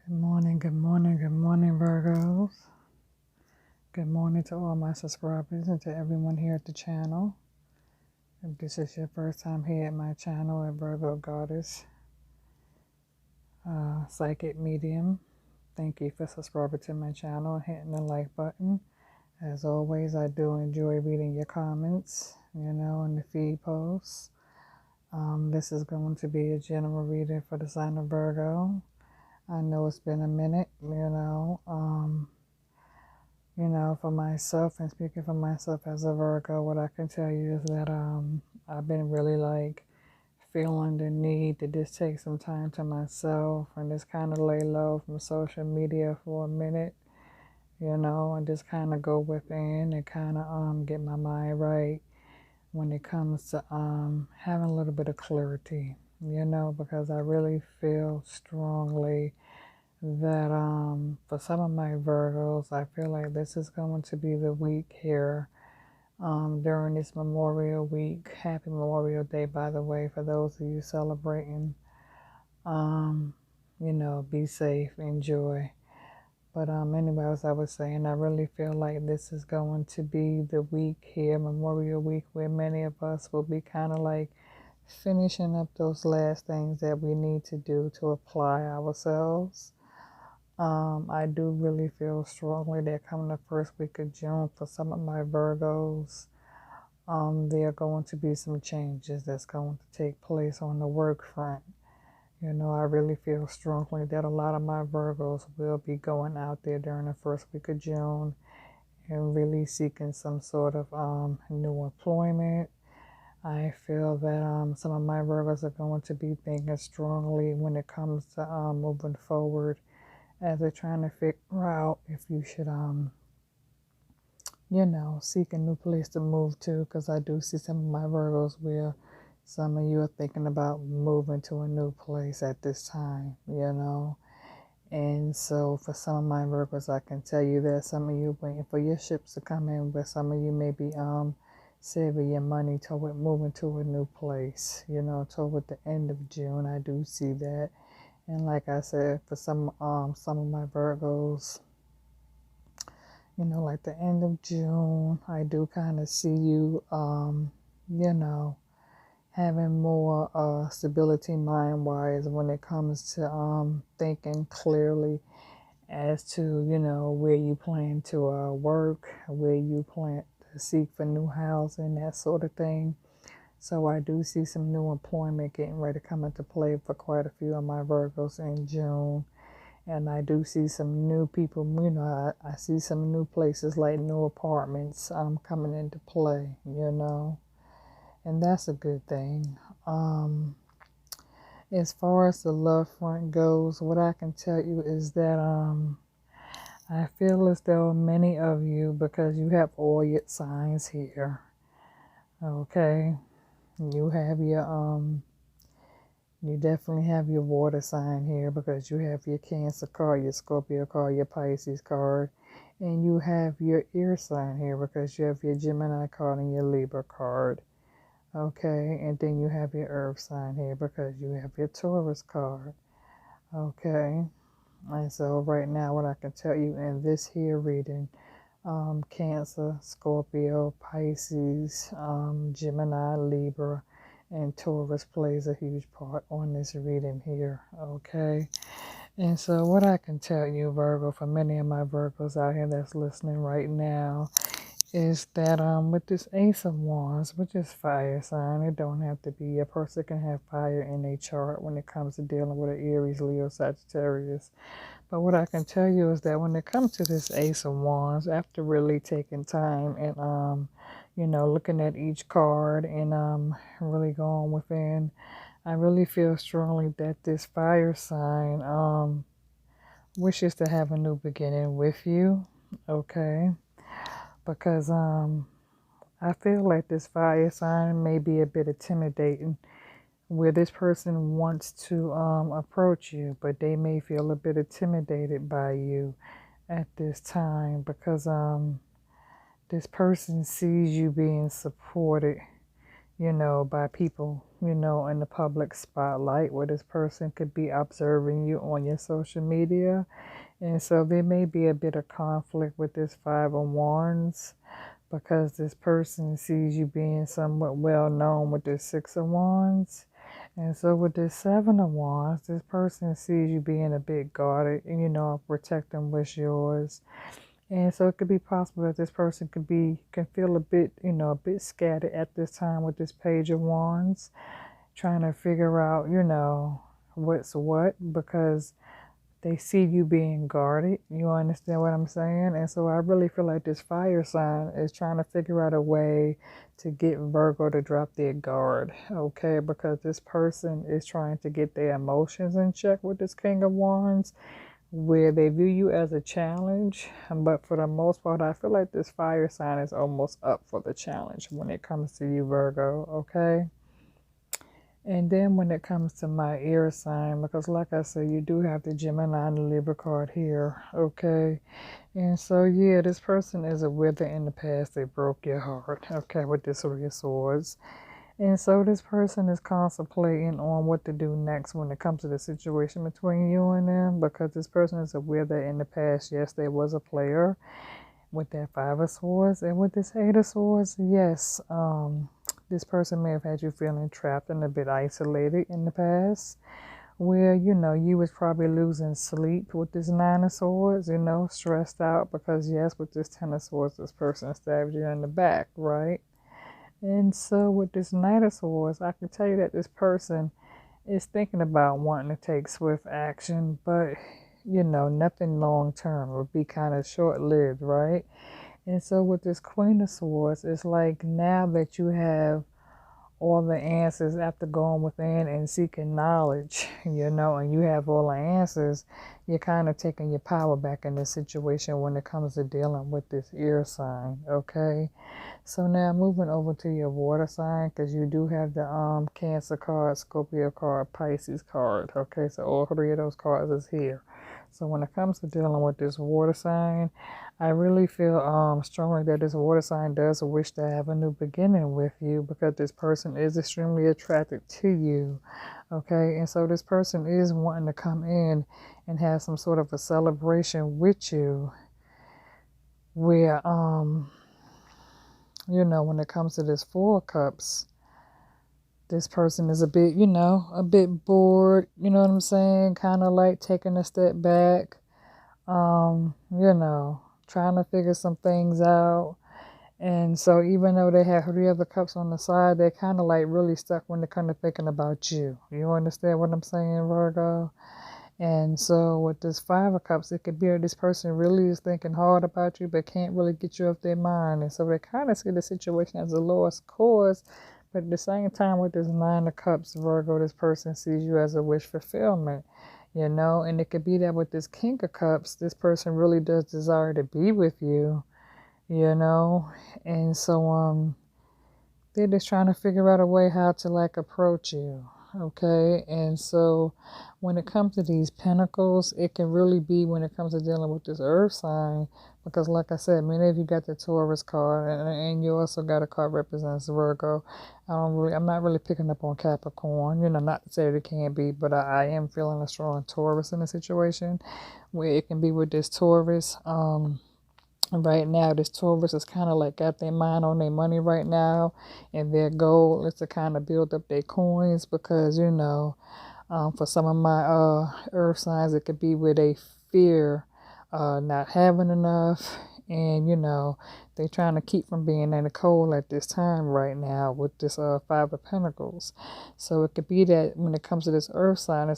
Good morning, good morning, good morning, Virgos. Good morning to all my subscribers and to everyone here at the channel. If this is your first time here at my channel at Virgo Goddess Psychic Medium, thank you for subscribing to my channel and hitting the like button. As always, I do enjoy reading your comments, in the feed posts. This is going to be a general reading for the sign of Virgo. I know it's been a minute, for myself and speaking for myself as a Virgo, what I can tell you is that I've been really feeling the need to just take some time to myself and just kind of lay low from social media for a minute, and just kind of go within and kind of get my mind right when it comes to having a little bit of clarity, because I really feel strongly that for some of my Virgos, I feel like this is going to be the week here during this Memorial Week. Happy Memorial Day, by the way, for those of you celebrating. Be safe, enjoy. But anyway, as I was saying, I really feel like this is going to be the week here, Memorial Week, where many of us will be kind of like finishing up those last things that we need to do to apply ourselves. I do really feel strongly that coming the first week of June for some of my Virgos, there are going to be some changes that's going to take place on the work front. I really feel strongly that a lot of my Virgos will be going out there during the first week of June and really seeking some sort of new employment. I feel that some of my Virgos are going to be thinking strongly when it comes to moving forward as they're trying to figure out if you should, seek a new place to move to, because I do see some of my Virgos where some of you are thinking about moving to a new place at this time, And so for some of my Virgos, I can tell you that some of you waiting for your ships to come in, but some of you may be saving your money toward moving to a new place, toward the end of June. I do see that. And like I said, for some of my Virgos, like the end of June, I do kind of see you, having more stability mind-wise when it comes to thinking clearly as to, where you plan to work, where you plan to seek for new housing, that sort of thing. So I do see some new employment getting ready to come into play for quite a few of my Virgos in June. And I do see some new people, I see some new places like new apartments coming into play, and that's a good thing. As far as the love front goes, what I can tell you is that I feel as though many of you, because you have all your signs here, okay, you have your you definitely have your water sign here, because you have your Cancer card, your Scorpio card, your Pisces card, and you have your air sign here because you have your Gemini card and your Libra card. Okay, and then you have your Earth sign here because you have your Taurus card. Okay, and so right now what I can tell you in this here reading, Cancer, Scorpio, Pisces, Gemini, Libra, and Taurus plays a huge part on this reading here, okay? And so what I can tell you, Virgo, for many of my Virgos out here that's listening right now, is that with this Ace of Wands, which is fire sign, it don't have to be, a person can have fire in a chart when it comes to dealing with an Aries, Leo, Sagittarius. But what I can tell you is that when it comes to this Ace of Wands, after really taking time and looking at each card and really going within, I really feel strongly that this fire sign wishes to have a new beginning with you, okay? Because I feel like this fire sign may be a bit intimidating, where this person wants to approach you, but they may feel a bit intimidated by you at this time, because this person sees you being supported, by people you know, in the public spotlight where this person could be observing you on your social media. And so there may be a bit of conflict with this Five of Wands because this person sees you being somewhat well known with this Six of Wands. And so with this Seven of Wands, this person sees you being a bit guarded and, you know, protecting what's yours. And so it could be possible that this person can feel a bit, you know, a bit scattered at this time with this Page of Wands, trying to figure out, you know, what's what, because they see you being guarded. You understand what I'm saying? And so I really feel like this fire sign is trying to figure out a way to get Virgo to drop their guard, okay? Because this person is trying to get their emotions in check with this King of Wands, where they view you as a challenge. But for the most part, I feel like this fire sign is almost up for the challenge when it comes to you, Virgo, okay? And then when it comes to my air sign, because like I said, you do have the Gemini and the Libra card here, okay? And so, yeah, this person is aware that in the past they broke your heart, okay, with this Three of Swords. And so this person is contemplating on what to do next when it comes to the situation between you and them, because this person is aware that in the past, yes, there was a player with that Five of Swords. And with this Eight of Swords, yes, this person may have had you feeling trapped and a bit isolated in the past, where, you know, you was probably losing sleep with this Nine of Swords, you know, stressed out because, yes, with this Ten of Swords, this person stabbed you in the back, right? And so with this Knight of Swords, I can tell you that this person is thinking about wanting to take swift action, but, you know, nothing long term. It would be kind of short lived, right? And so with this Queen of Swords, it's like now that you have all the answers after going within and seeking knowledge, you know, and you have all the answers, you're kind of taking your power back in this situation when it comes to dealing with this air sign, okay? So now moving over to your water sign, because you do have the Cancer card, Scorpio card, Pisces card, okay? So all three of those cards is here. So when it comes to dealing with this water sign, I really feel strongly that this water sign does wish to have a new beginning with you, because this person is extremely attracted to you, okay? And so this person is wanting to come in and have some sort of a celebration with you, where you know, when it comes to this Four of Cups, this person is a bit, you know, a bit bored, you know what I'm saying? Kind of like taking a step back, you know, trying to figure some things out. And so even though they have three other cups on the side, they're kind of like really stuck when they're kind of thinking about you. You understand what I'm saying, Virgo? And so with this Five of Cups, it could be that this person really is thinking hard about you, but can't really get you off their mind. And so they kind of see the situation as a lost cause. But at the same time, with this Nine of Cups, Virgo, this person sees you as a wish fulfillment, you know. And it could be that with this King of Cups, this person really does desire to be with you, you know. And so they're just trying to figure out a way how to like approach you, okay? And so when it comes to these pentacles, it can really be when it comes to dealing with this earth sign, because like I said, many of you got the Taurus card, and you also got a card represents Virgo. I'm not really picking up on Capricorn, you know, not to say that it can't be, but I am feeling a strong Taurus in the situation, where it can be with this Taurus. Right now, this Taurus is kind of like got their mind on their money right now, and their goal is to kind of build up their coins, because, you know, for some of my earth signs, it could be where they fear not having enough, and, you know, they're trying to keep from being in the cold at this time right now with this Five of Pentacles. So it could be that when it comes to this earth sign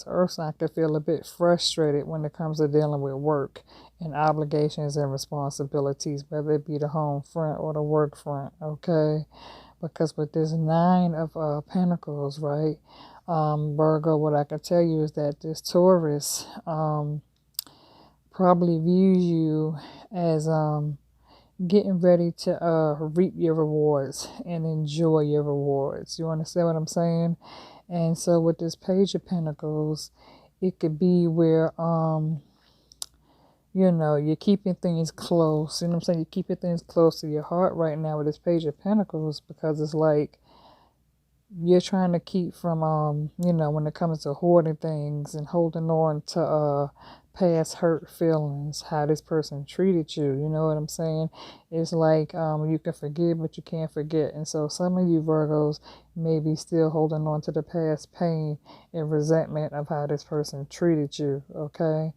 could feel a bit frustrated when it comes to dealing with work and obligations and responsibilities, whether it be the home front or the work front, okay? Because with this Nine of Pentacles, right, Virgo, what I can tell you is that this Taurus probably views you as getting ready to reap your rewards and enjoy your rewards. You understand what I'm saying? And so with this Page of Pentacles, it could be where you know, you're keeping things close. You know what I'm saying? You're keeping things close to your heart right now with this Page of Pentacles, because it's like you're trying to keep from when it comes to hoarding things and holding on to past hurt feelings, how this person treated you, you know what I'm saying? It's like you can forgive but you can't forget. And so some of you Virgos may be still holding on to the past pain and resentment of how this person treated you, okay?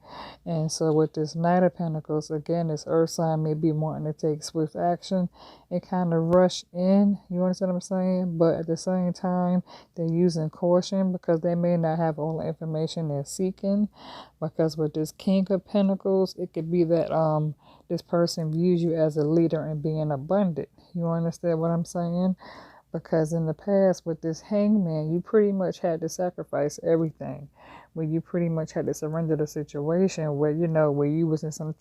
And so with this Knight of Pentacles, again, this earth sign may be wanting to take swift action and kind of rush in, you understand what I'm saying? But at the same time, they're using caution because they may not have all the information they're seeking. Because with this King of Pentacles, it could be that this person views you as a leader and being abundant. You understand what I'm saying? Because in the past with this Hangman, you pretty much had to sacrifice everything. Where you pretty much had to surrender the situation where where you was in some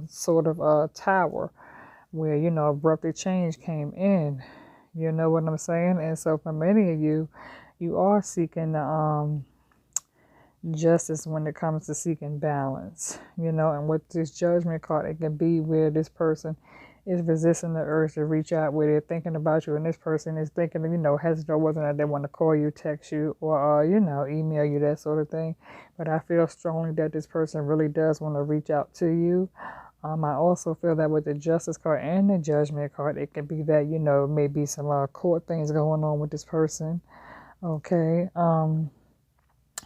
sort of tower where abruptly change came in. You know what I'm saying? And so for many of you, you are seeking the justice when it comes to seeking balance, and with this Judgment card, it can be where this person is resisting the urge to reach out, where they're thinking about you, and this person is thinking, hesitant whether or not they want to call you, text you, or, email you, that sort of thing. But I feel strongly that this person really does want to reach out to you. I also feel that with the Justice card and the Judgment card, it could be that, maybe some court things going on with this person. Okay.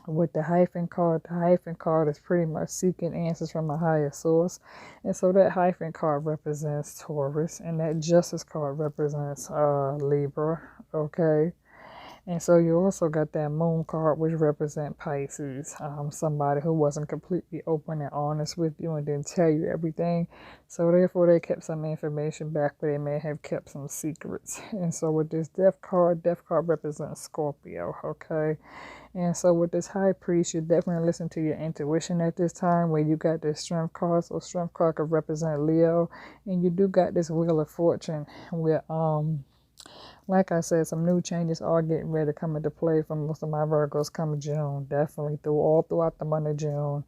With the hyphen card is pretty much seeking answers from a higher source. And so that hyphen card represents Taurus, and that Justice card represents Libra. Okay. And so you also got that Moon card, which represents Pisces, somebody who wasn't completely open and honest with you and didn't tell you everything. So therefore, they kept some information back, but they may have kept some secrets. And so with this Death card represents Scorpio, okay? And so with this High Priest, you definitely listen to your intuition at this time, where you got this Strength card. So Strength card could represent Leo, and you do got this Wheel of Fortune, where like I said, some new changes are getting ready to come into play for most of my Virgos come June. Definitely throughout the month of June,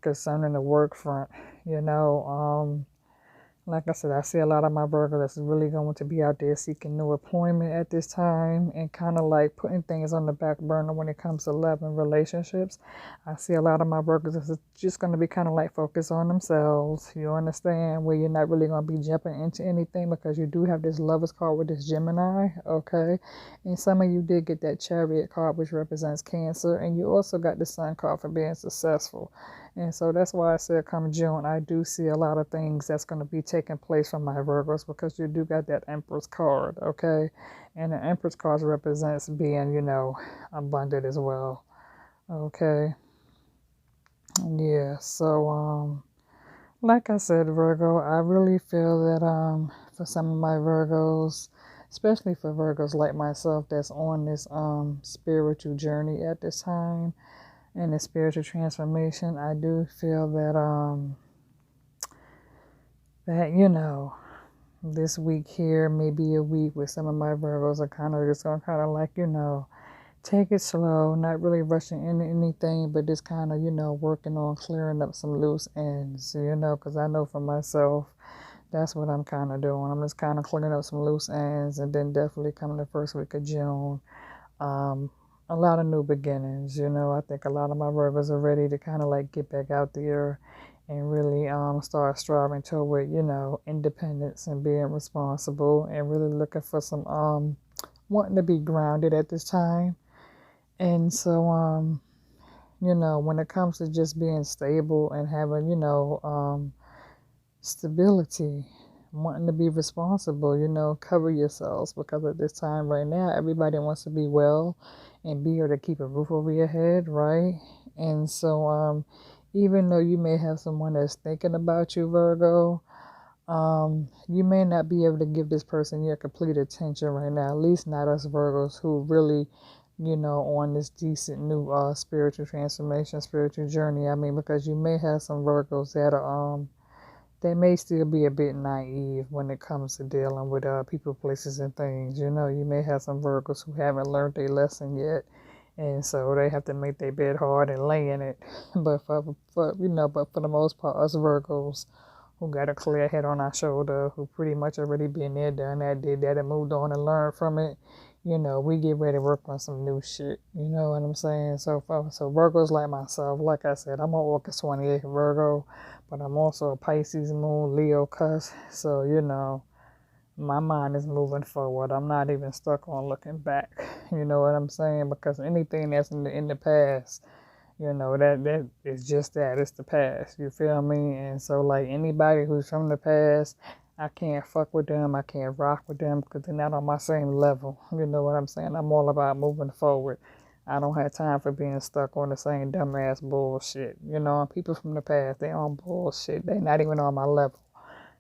concerning the work front. Like I said, I see a lot of my Virgos that's really going to be out there seeking new employment at this time and kind of like putting things on the back burner when it comes to love and relationships. I see a lot of my Virgos that's just going to be kind of like focused on themselves. You understand? Where you're not really going to be jumping into anything because you do have this Lovers card with this Gemini, okay? And some of you did get that Chariot card, which represents Cancer, and you also got the Sun card for being successful. And so that's why I said come June, I do see a lot of things that's going to be taking place from my Virgos, because you do got that Empress card, okay? And the Empress card represents being, abundant as well, okay? Yeah, so, like I said, Virgo, I really feel that for some of my Virgos, especially for Virgos like myself that's on this spiritual journey at this time, and the spiritual transformation, I do feel that this week here may be a week where some of my Virgos are kind of just going to kind of like take it slow, not really rushing into anything, but just kind of working on clearing up some loose ends, because I know for myself that's what I'm kind of doing. I'm just kind of clearing up some loose ends, and then definitely coming the first week of June, a lot of new beginnings. I think a lot of my Virgos are ready to kind of like get back out there and really start striving toward, independence and being responsible, and really looking for some wanting to be grounded at this time. And so when it comes to just being stable and having, stability, wanting to be responsible, cover yourselves, because at this time right now, everybody wants to be well and be able to keep a roof over your head, right? And so even though you may have someone that's thinking about you, Virgo, you may not be able to give this person your complete attention right now, at least not us Virgos who really, on this decent new spiritual transformation, spiritual journey. I mean, because you may have some Virgos that are they may still be a bit naive when it comes to dealing with people, places, and things. You may have some Virgos who haven't learned their lesson yet, and so they have to make their bed hard and lay in it. But for the most part, us Virgos who got a clear head on our shoulder, who pretty much already been there, done that, did that, and moved on and learned from it, you know, we get ready to work on some new shit. You know what I'm saying? So Virgo's like myself. Like I said, I'm an August 28th Virgo, but I'm also a Pisces moon, Leo cusp. So, you know, my mind is moving forward. I'm not even stuck on looking back. You know what I'm saying? Because anything that's in the past, you know, that is just that. It's the past. You feel me? And so, like, anybody who's from the past, I can't fuck with them. I can't rock with them because they're not on my same level. You know what I'm saying? I'm all about moving forward. I don't have time for being stuck on the same dumbass bullshit. You know, people from the past, they on bullshit. They not even on my level.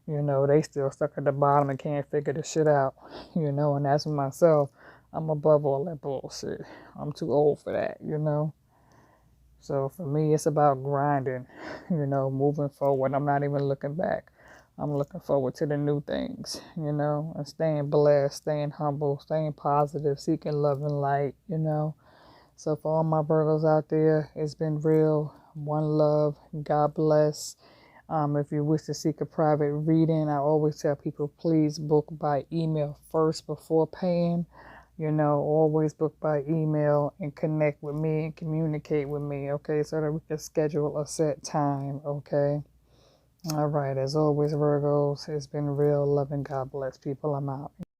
You know, they still stuck at the bottom and can't figure the shit out. You know, and that's myself. I'm above all that bullshit. I'm too old for that, you know. So for me, it's about grinding, you know, moving forward. I'm not even looking back. I'm looking forward to the new things, you know, and staying blessed, staying humble, staying positive, seeking love and light, you know. So for all my Virgos out there, it's been real. One love. God bless. If you wish to seek a private reading, I always tell people please book by email first before paying. You know, always book by email and connect with me and communicate with me, okay, so that we can schedule a set time, okay? All right, as always, Virgos, it's been real. Love and God bless people. I'm out.